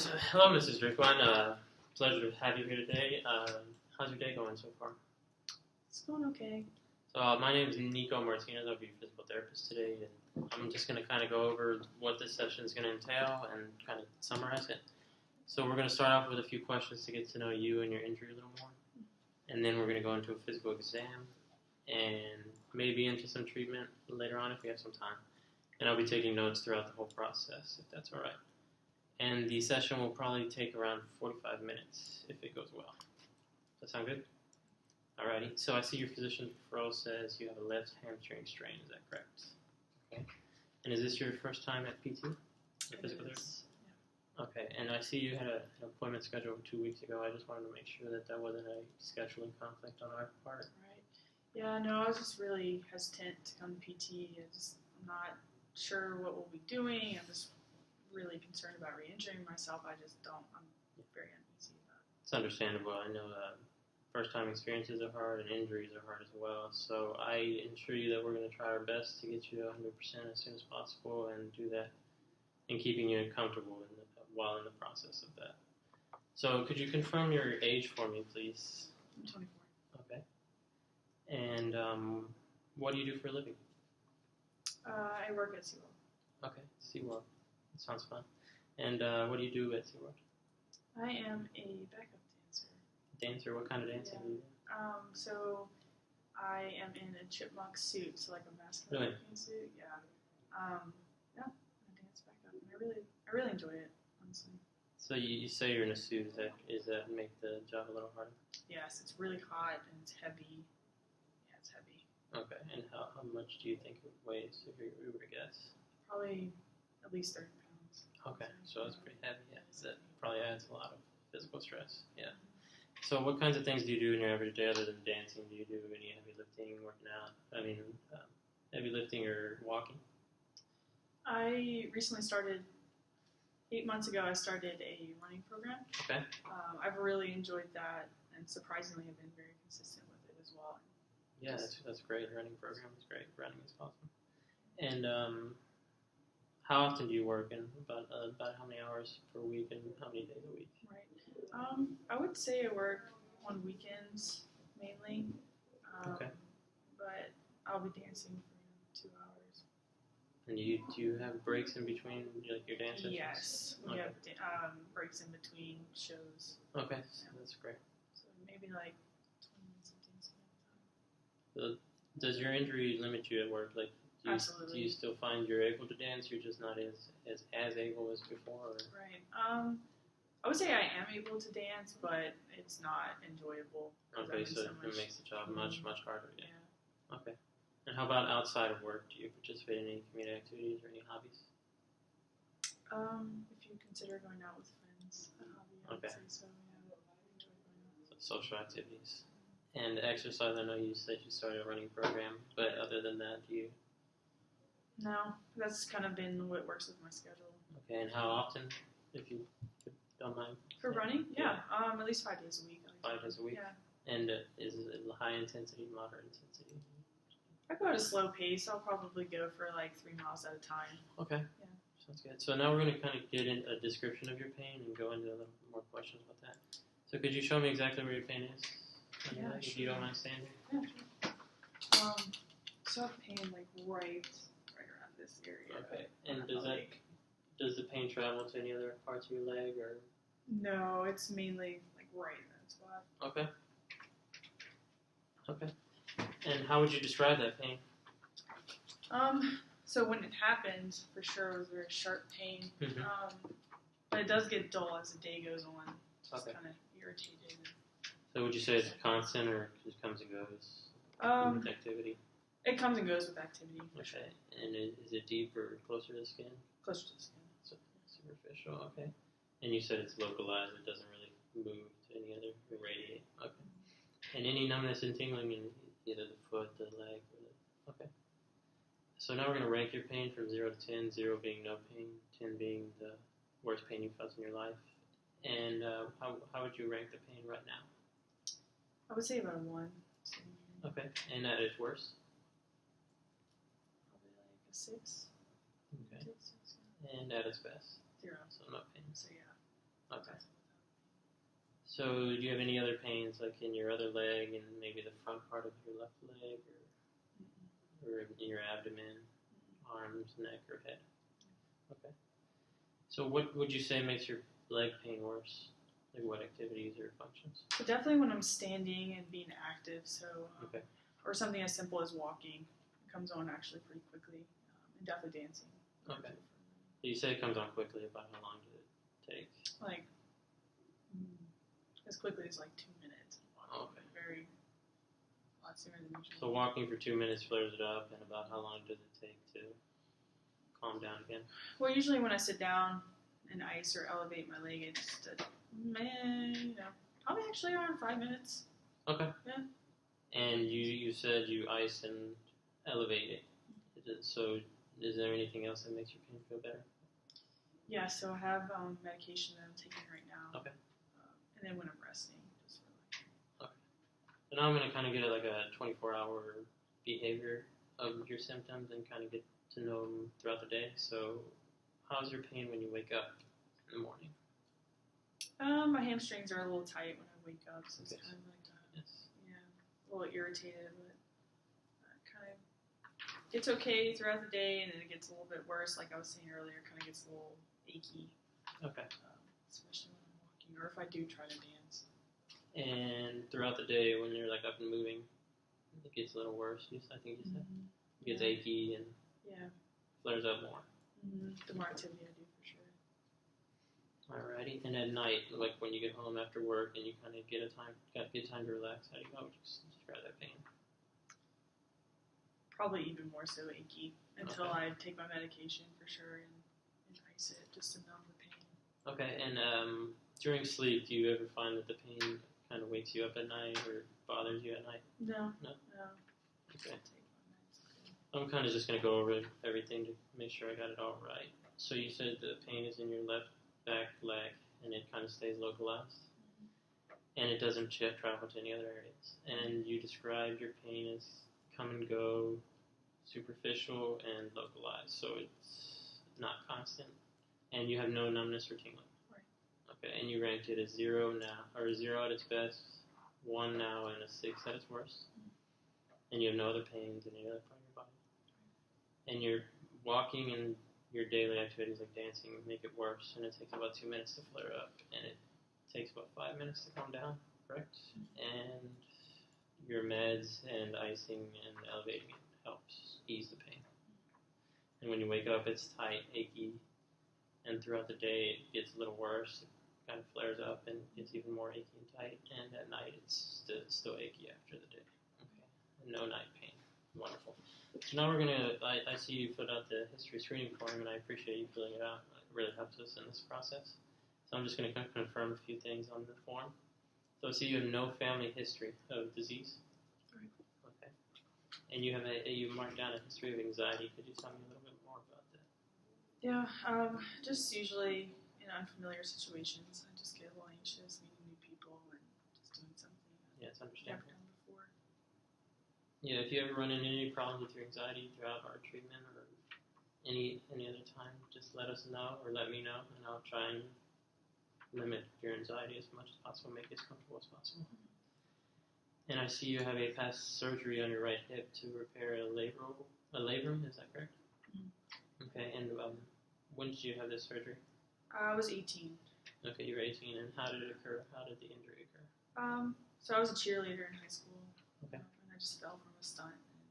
So, hello, Mrs. Driftwine. Pleasure to have you here today. How's your day going so far? It's going okay. So, my name is Nico Martinez. I'll be your physical therapist today, and I'm just going to kind of go over what this session is going to entail and kind of summarize it. So, we're going to start off with a few questions to get to know you and your injury a little more, and then we're going to go into a physical exam and maybe into some treatment later on if we have some time. And I'll be taking notes throughout the whole process, if that's all right. And the session will probably take around 45 minutes if it goes well. Does that sound good? Alrighty. So I see your physician's referral says you have a left hamstring strain. Is that correct? Okay. And is this your first time at PT? Physical therapy? Yeah. Okay. And I see you had an appointment scheduled 2 weeks ago. I just wanted to make sure that wasn't a scheduling conflict on our part. Right. Yeah, no, I was just really hesitant to come to PT. I'm not sure what we'll be doing. I'm just really concerned about re-injuring myself. I'm very uneasy about it. It's understandable. I know first-time experiences are hard and injuries are hard as well. So I assure you that we're going to try our best to get you to 100% as soon as possible and do that in keeping you comfortable while in the process of that. So could you confirm your age for me, please? I'm 24. Okay. And what do you do for a living? I work at SeaWorld. Okay, SeaWorld. That sounds fun. And what do you do at SeaWorld? I am a backup dancer. Dancer? What kind of dancing do you do? So I am in a chipmunk suit, so like a masculine looking suit. Yeah. I dance backup, and I really enjoy it, honestly. So you say you're in a suit. Is that make the job a little harder? Yes, it's really hot and it's heavy. Yeah, it's heavy. Okay, and how much do you think it weighs, if you were to guess? Probably at least 30 pounds. Okay, so it's pretty heavy. Yeah, that probably adds a lot of physical stress. Yeah. So what kinds of things do you do in your everyday other than dancing? Do you do any heavy lifting, working out? Heavy lifting or walking? I recently started, 8 months ago, I started a running program. Okay. I've really enjoyed that, and surprisingly, I've been very consistent with it as well. Yeah, that's great. Running program is great. Running is awesome. And how often do you work, and about how many hours per week, and how many days a week? Right. I would say I work on weekends mainly. Okay. But I'll be dancing for 2 hours. And do you have breaks in between, like your dance sessions? Yes, we have breaks in between shows. Okay, so that's great. So maybe like 20 minutes of dancing at a time. So does your injury limit you at work? Like, Absolutely. Do you still find you're able to dance? You're just not as able as before? Or? Right. I would say I am able to dance, but it's not enjoyable. Okay, so it makes the job much harder. Yeah. Okay. And how about outside of work? Do you participate in any community activities or any hobbies? If you consider going out with friends, a hobby, I would say so. Yeah, I enjoy going out. So social activities. And exercise, I know you said you started a running program, but other than that, do you? No, that's kind of been what works with my schedule. Okay, and how often, if you don't mind? For running? Yeah, at least 5 days a week. 5 days a week? Yeah. And is it high intensity, moderate intensity? I go at a slow pace. I'll probably go for like 3 miles at a time. Okay. Yeah. Sounds good. So now we're going to kind of get in a description of your pain and go into a little more questions about that. So could you show me exactly where your pain is? Yeah, if you don't mind standing. Yeah, sure. So I have pain like right around this area. Okay. And does the pain travel to any other parts of your leg or? No, it's mainly like right in that spot. Okay. Okay. And how would you describe that pain? So when it happened, for sure, it was very sharp pain. Mm-hmm. But it does get dull as the day goes on. Just kind of irritated. So would you say it's constant or it just comes and goes with activity? It comes and goes with activity. Okay. And is it deep or closer to the skin? Closer to the skin. So superficial, okay. And you said it's localized. It doesn't really move to any other radiate. Okay. And any numbness and tingling in either the foot, the leg, or the... Okay. So now we're going to rank your pain from 0 to 10, 0 being no pain, 10 being the worst pain you felt in your life. And how would you rank the pain right now? I would say about a 1. Okay. And at its worst? Probably like a 6. Okay. 6, yeah. And at its best? 0. So no pain. So yeah. So, do you have any other pains, like in your other leg and maybe the front part of your left leg, or in your abdomen, arms, neck, or head? Okay. So, what would you say makes your leg pain worse? Like what activities or functions? So definitely when I'm standing and being active. So, Okay. or something as simple as walking, it comes on actually pretty quickly, and definitely dancing. Okay. You say it comes on quickly. About how long did it take? Like as quickly as like 2 minutes. Oh, okay. A lot sooner than usual. So walking for 2 minutes flares it up, and about how long does it take to calm down again? Well, usually when I sit down and ice or elevate my leg, it's just probably actually around 5 minutes. Okay. Yeah. And you said you ice and elevate it. So is there anything else that makes your pain feel better? Yeah, so I have medication that I'm taking right now. Okay. And then when I'm resting, just for Okay. So now I'm going to kind of get like a 24-hour behavior of your symptoms and kind of get to know them throughout the day. So how's your pain when you wake up in the morning? My hamstrings are a little tight when I wake up, so it's kind of like a little irritated, but it's okay throughout the day, and then it gets a little bit worse. Like I was saying earlier, it kind of gets a little achy. Okay. Especially when I'm walking, or if I do try to dance. And throughout the day, when you're like up and moving, it gets a little worse. I think you said it gets achy and flares up more. The more activity I do, for sure. Alrighty. And at night, like when you get home after work and you kind of get time to relax, how would you describe that pain? Probably even more so achy until I take my medication for sure and ice it just to numb the pain. Okay, and during sleep, do you ever find that the pain kind of wakes you up at night or bothers you at night? No. Okay. I'm kind of just going to go over everything to make sure I got it all right. So you said the pain is in your left back leg and it kind of stays localized and it doesn't travel to any other areas. And you described your pain as come and go, superficial, and localized. So it's not constant. And you have no numbness or tingling. Right. Okay, and you ranked it as 0 now, or 0 at its best, 1 now, and a 6 at its worst. And you have no other pains in any other part of your body. And you're walking and your daily activities like dancing make it worse, and it takes about 2 minutes to flare up, and it takes about 5 minutes to calm down, correct? And your meds and icing and elevating it helps ease the pain. And when you wake up, it's tight, achy, and throughout the day it gets a little worse. It kind of flares up and gets even more achy and tight, and at night it's still achy after the day. Okay, and no night pain. Wonderful. So now we're gonna. I see you filled out the history screening form, and I appreciate you filling it out. It really helps us in this process. So I'm just gonna confirm a few things on the form. So I see you have no family history of disease. Right. Okay. And you marked down a history of anxiety. Could you tell me a little bit more about that? Yeah, just usually in unfamiliar situations, I just get a little anxious meeting new people and just doing something It's I've understandable. never done before. Yeah, if you ever run into any problems with your anxiety throughout our treatment or any other time, just let us know or let me know, and I'll try and limit your anxiety as much as possible, make it as comfortable as possible. And I see you have a past surgery on your right hip to repair a labrum, is that correct? Okay, and when did you have this surgery? I was 18. Okay, you were 18, and how did it occur? How did the injury occur? So I was a cheerleader in high school. Okay. And I just fell from a stunt and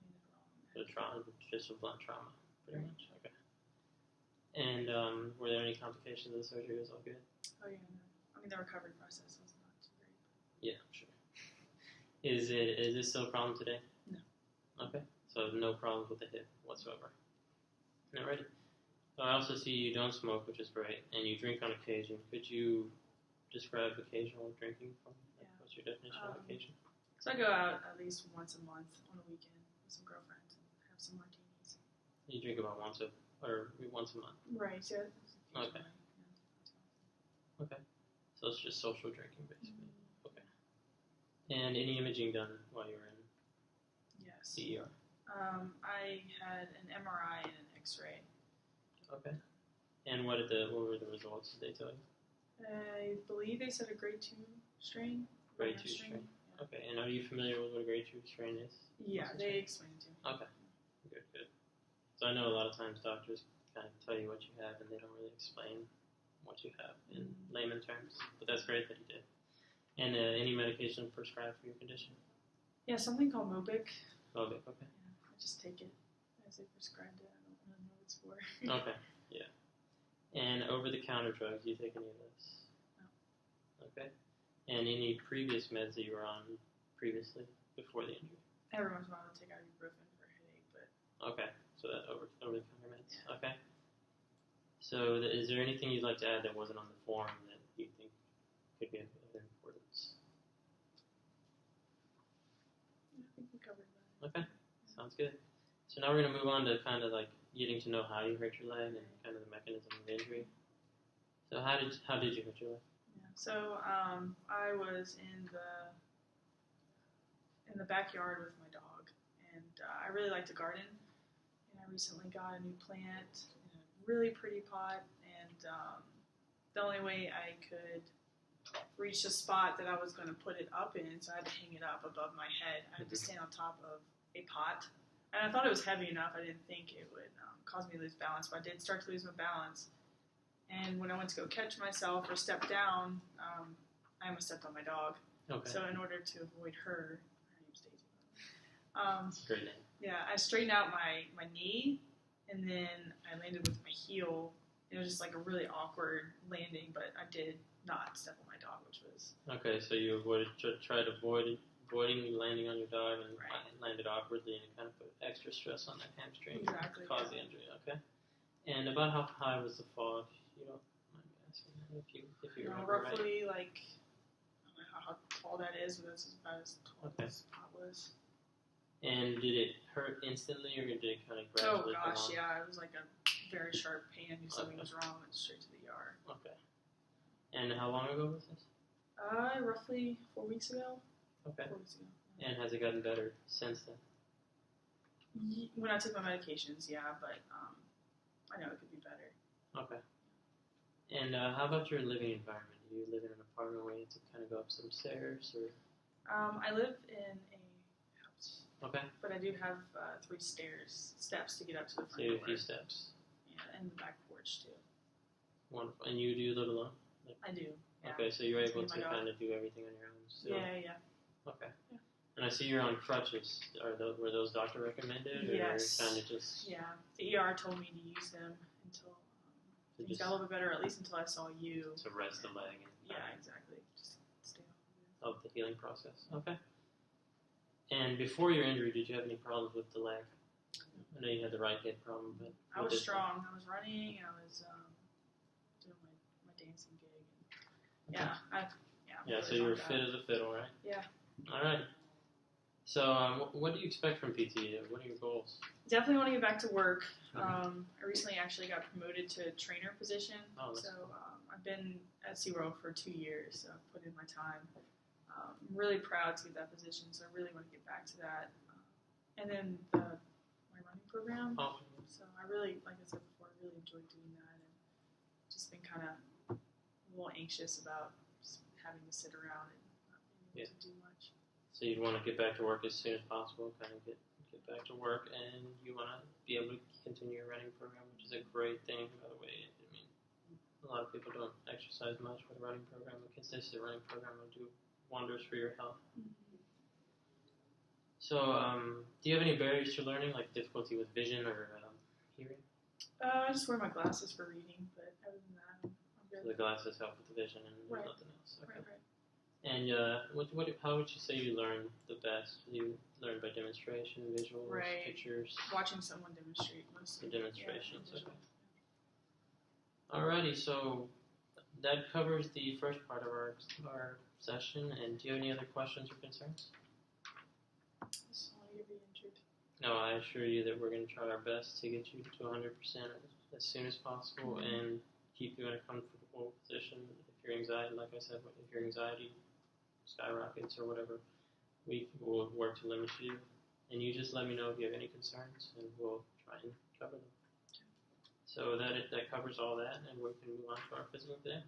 landed wrong. The trauma, just a blunt trauma, pretty much. Okay. And were there any complications of the surgery? Was all good? Oh yeah, no. I mean the recovery process was not too great. Yeah, I'm sure. Is this still a problem today? No. Okay. So no problems with the hip whatsoever. Alrighty. So I also see you don't smoke, which is great, and you drink on occasion. Could you describe occasional drinking for me? Yeah. What's your definition of occasion? So I go out at least once a month on a weekend with some girlfriends and have some martinis. You drink about once a month. Right. Yeah. Okay. Okay. So it's just social drinking, basically. Okay. And any imaging done while you were in Yes. the ER? I had an MRI and an X-ray. Okay. And what were the results? Did they tell you? I believe they said a grade 2 strain. Grade 2 strain. Yeah. Okay, and are you familiar with what a grade 2 strain is? Yeah, they explained it to me. Okay, good. So I know a lot of times doctors kind of tell you what you have and they don't really explain what you have in layman terms, but that's great that you did. And any medication prescribed for your condition? Yeah, something called Mobic. Mobic, okay. Yeah, I just take it as they prescribed it. I don't really know what it's for. Okay, yeah. And over-the-counter drugs, do you take any of those? No. Okay. And any previous meds that you were on previously, before the injury? Every once in a while I take ibuprofen for a headache, but... Okay, so that over-the-counter meds. Yeah. Okay. So is there anything you'd like to add that wasn't on the form that you think could be of importance? I think we covered that. Okay, sounds good. So now we're going to move on to kind of like getting to know how you hurt your leg and kind of the mechanism of injury. So how did you hurt your leg? Yeah. So I was in the backyard with my dog, and I really like to garden. And I recently got a new plant in a really pretty pot, and the only way I could reach the spot that I was going to put it up in, so I had to hang it up above my head. I had to stand on top of a pot. And I thought it was heavy enough. I didn't think it would cause me to lose balance, but I did start to lose my balance. And when I went to go catch myself or step down, I almost stepped on my dog. Okay. So in order to avoid her name's Daisy. Great name. Yeah, I straightened out my knee, and then I landed with my heel. It was just like a really awkward landing, but I did not step on my dog, which was... Okay, so you tried avoiding landing on your dog and landed awkwardly, and it kind of put extra stress on that hamstring. Exactly. Caused the injury. Okay. And about how high was the fall? If you don't mind me asking, if you remember roughly right. like, I don't know how tall that is, but that's about as tall as the pot was. And did it hurt instantly, or did it kind of gradually come on? Yeah, it was like a very sharp pain. I knew something was wrong. Went straight to the ER. Okay. And how long ago was this? Roughly 4 weeks ago. Okay. 4 weeks ago. And has it gotten better since then? When I took my medications, yeah, but I know it could be better. Okay. And how about your living environment? Do you live in an apartment where you have to kind of go up some stairs, or? I live in a house. Okay. But I do have 3 steps to get up to the front door. So you have a few steps. Yeah, and the back porch too. Wonderful. And you do live alone? I do. Yeah. Okay, so you're able to kind of do everything on your own still? Yeah. Okay. Yeah. And I see you're on crutches. Were those doctor recommended? Yes. Or kind of just... Yeah. The ER told me to use them until things got a little bit better, at least until I saw you. To rest the leg. Yeah, exactly. Just stay off of the healing process. Okay. And before your injury, did you have any problems with the leg? I know you had the right hip problem, but... I was strong. I was running. I was doing my dancing gig. And Yeah, so you were fit as a fiddle, right? Yeah. All right. So what do you expect from PT? What are your goals? Definitely want to get back to work. I recently actually got promoted to a trainer position. Oh, so I've been at SeaWorld for 2 years, so I've put in my time. I'm really proud to get that position, so I really want to get back to that. And then my running program. Oh. So I really, like I said before, I really enjoyed doing that, and just been kind of a little anxious about just having to sit around and not being able to do much. So you want to get back to work as soon as possible, kind of get back to work, and you want to be able to continue your running program, which is a great thing, by the way. I mean, a lot of people don't exercise much with a running program. A consistent running program will do wonders for your health. Mm-hmm. So, do you have any barriers to learning, like difficulty with vision or hearing? I just wear my glasses for reading, but other than that, I'm good. So the glasses help with the vision and nothing else. Okay. Right. And how would you say you learn the best? You learn by demonstration, visuals, pictures? Watching someone demonstrate mostly. The demonstrations, yeah, okay. Alrighty, so that covers the first part of our session. And do you have any other questions or concerns? Just want you to be injured. No, I assure you that we're going to try our best to get you to 100% as soon as possible and keep you in a comfortable position. If your anxiety, like I said, if your anxiety skyrockets or whatever, we will work to limit you. And you just let me know if you have any concerns, and we'll try and cover them. So that covers all that, and we can move on to our physical exam.